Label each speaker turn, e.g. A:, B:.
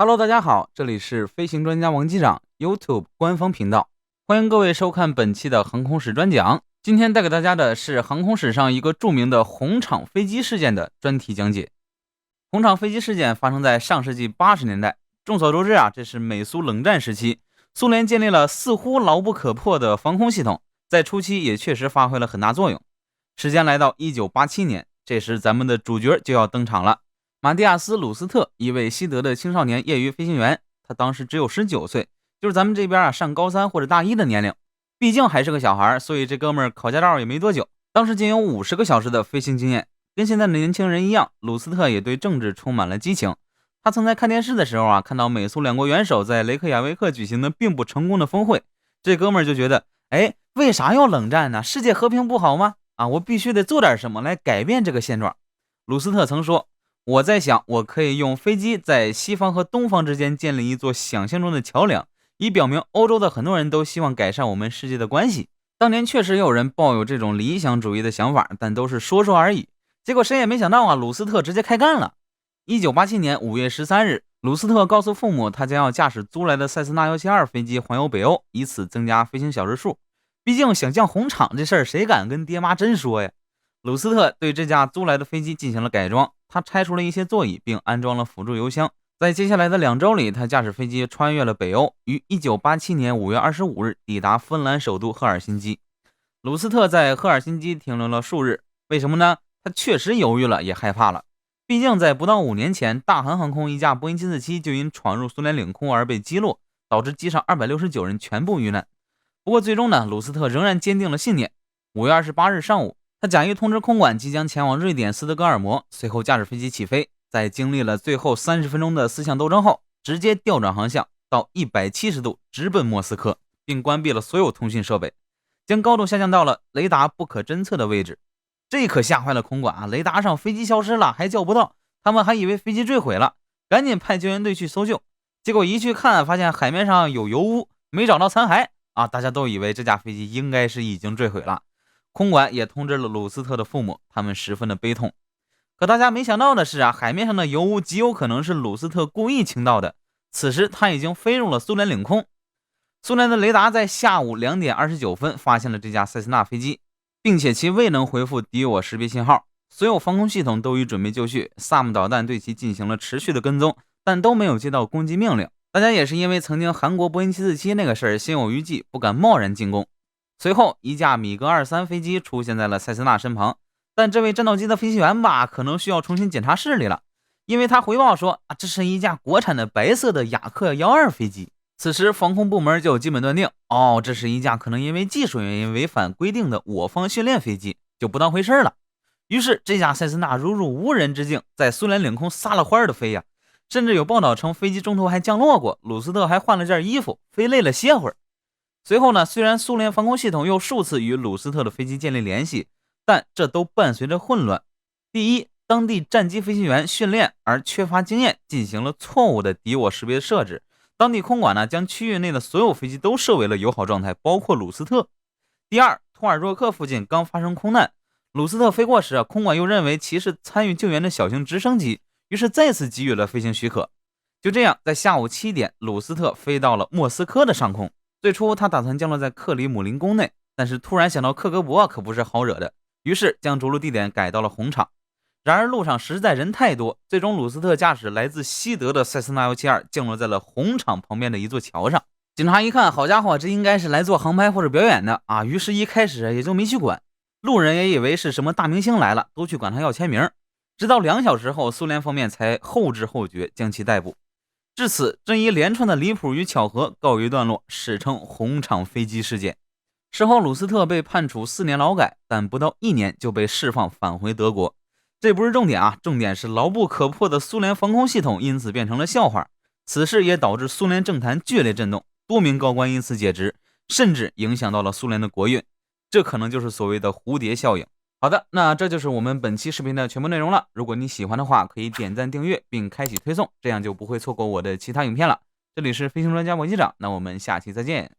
A: Hello，大家好，这里是飞行专家王机长 YouTube 官方频道，欢迎各位收看本期的航空史专讲。今天带给大家的是航空史上一个著名的红场飞机事件的专题讲解。红场飞机事件发生在上世纪80年代，众所周知啊，这是美苏冷战时期，苏联建立了似乎牢不可破的防空系统，在初期也确实发挥了很大作用。时间来到1987年，这时咱们的主角就要登场了。马蒂亚斯·鲁斯特，一位西德的青少年业余飞行员，他当时只有19岁，就是咱们这边上高3或者大1的年龄，毕竟还是个小孩，所以这哥们儿考驾照也没多久，当时仅有50个小时的飞行经验。跟现在的年轻人一样，鲁斯特也对政治充满了激情。他曾在看电视的时候看到美苏两国元首在雷克雅未克举行的并不成功的峰会，这哥们儿就觉得，为啥要冷战呢？世界和平不好吗？我必须得做点什么来改变这个现状。鲁斯特曾说，我在想，我可以用飞机在西方和东方之间建立一座想象中的桥梁，以表明欧洲的很多人都希望改善我们世界的关系。当年确实有人抱有这种理想主义的想法，但都是说说而已。结果谁也没想到鲁斯特直接开干了。1987年5月13日，鲁斯特告诉父母，他将要驾驶租来的塞斯纳172飞机环游北欧，以此增加飞行小时数。毕竟想降红场这事儿，谁敢跟爹妈真说呀？鲁斯特对这架租来的飞机进行了改装，他拆除了一些座椅，并安装了辅助油箱。在接下来的2周里，他驾驶飞机穿越了北欧，于1987年5月25日抵达芬兰首都赫尔辛基。鲁斯特在赫尔辛基停留了数日，为什么呢？他确实犹豫了，也害怕了。毕竟在不到5年前，大韩航空一架波音747就因闯入苏联领空而被击落，导致机上269人全部遇难。不过最终呢，鲁斯特仍然坚定了信念。5月28日上午，他假意通知空管即将前往瑞典斯德哥尔摩，随后驾驶飞机起飞，在经历了最后30分钟的思想斗争后，直接调转航向到170度直奔莫斯科，并关闭了所有通讯设备，将高度下降到了雷达不可侦测的位置。这可吓坏了空管雷达上飞机消失了，还叫不到，他们还以为飞机坠毁了，赶紧派救援队去搜救。结果一去看，发现海面上有油污，没找到残骸大家都以为这架飞机应该是已经坠毁了。空管也通知了鲁斯特的父母，他们十分的悲痛。可大家没想到的是海面上的油污极有可能是鲁斯特故意倾倒的。此时他已经飞入了苏联领空。苏联的雷达在下午2点29分发现了这架塞斯纳飞机，并且其未能回复敌我识别信号，所有防空系统都已准备就绪，萨姆导弹对其进行了持续的跟踪，但都没有接到攻击命令。大家也是因为曾经韩国波音747那个事儿心有余悸，不敢贸然进攻。随后一架米格23飞机出现在了塞斯纳身旁，但这位战斗机的飞行员可能需要重新检查视力了，因为他回报说这是一架国产的白色的雅克12飞机。此时防空部门就基本断定这是一架可能因为技术原因违反规定的我方训练飞机，就不当回事了。于是这架塞斯纳如入无人之境，在苏联领空撒了欢儿的飞甚至有报道称飞机中途还降落过，鲁斯特还换了件衣服，飞累了歇会儿。随后呢，虽然苏联防空系统又数次与鲁斯特的飞机建立联系，但这都伴随着混乱。第一，当地战机飞行员训练而缺乏经验，进行了错误的敌我识别设置。当地空管将区域内的所有飞机都设为了友好状态，包括鲁斯特。第二，托尔若克附近刚发生空难，鲁斯特飞过时空管又认为其是参与救援的小型直升机，于是再次给予了飞行许可。就这样，在下午7点，鲁斯特飞到了莫斯科的上空。最初他打算降落在克里姆林宫内，但是突然想到克格勃可不是好惹的，于是将着陆地点改到了红场。然而路上实在人太多，最终鲁斯特驾驶来自西德的塞斯纳172降落在了红场旁边的一座桥上。警察一看，好家伙，这应该是来做航拍或者表演的于是一开始也就没去管。路人也以为是什么大明星来了，都去管他要签名。直到2小时后，苏联方面才后知后觉将其逮捕。至此，这一连串的离谱与巧合告一段落，史称红场飞机事件。事后鲁斯特被判处4年劳改，但不到1年就被释放返回德国。这不是重点重点是牢不可破的苏联防空系统因此变成了笑话。此事也导致苏联政坛剧烈震动，多名高官因此解职，甚至影响到了苏联的国运。这可能就是所谓的蝴蝶效应。好的，那这就是我们本期视频的全部内容了。如果你喜欢的话，可以点赞订阅并开启推送，这样就不会错过我的其他影片了。这里是飞行专家王机长，那我们下期再见。